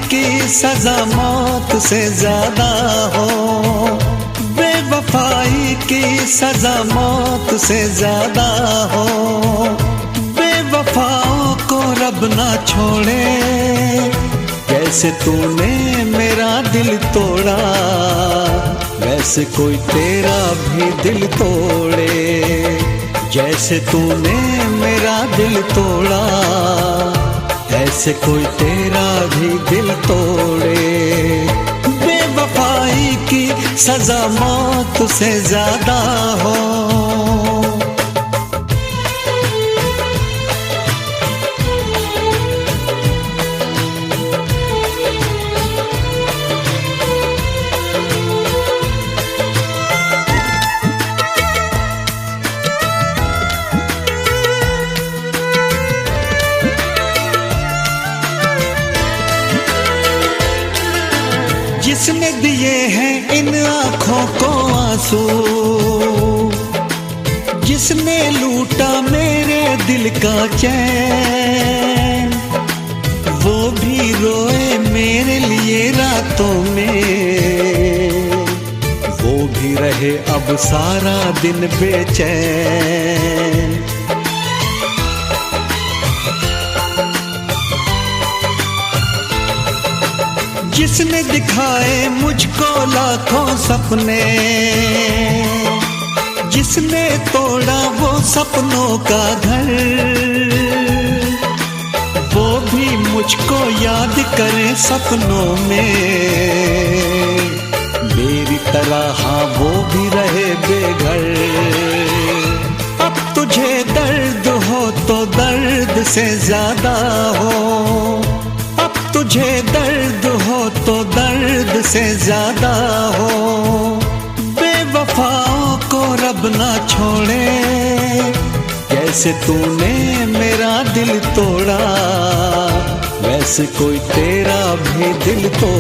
की सजा मौत से ज्यादा हो, बेवफाई की सजा मौत से ज्यादा हो। बेवफाओं को रब ना छोड़े, जैसे तूने मेरा दिल तोड़ा वैसे कोई तेरा भी दिल तोड़े। जैसे तूने मेरा दिल तोड़ा ऐसे कोई तेरा भी दिल तोड़े। बेवफाई की सजा मौत से ज्यादा हो। जिसने दिए हैं इन आँखों को आंसू, जिसने लूटा मेरे दिल का चैन, वो भी रोए मेरे लिए रातों में, वो भी रहे अब सारा दिन बेचैन। जिसने दिखाए मुझको लाखों सपने, जिसने तोड़ा वो सपनों का घर, वो भी मुझको याद करे सपनों में मेरी तरह। हाँ वो भी रहे बेघर। अब तुझे दर्द हो तो दर्द से ज्यादा हो, अब तुझे दर्द हो तो दर्द से ज्यादा हो। बेवफाओं को रब ना छोड़े, जैसे तूने मेरा दिल तोड़ा वैसे कोई तेरा भी दिल तोड़े।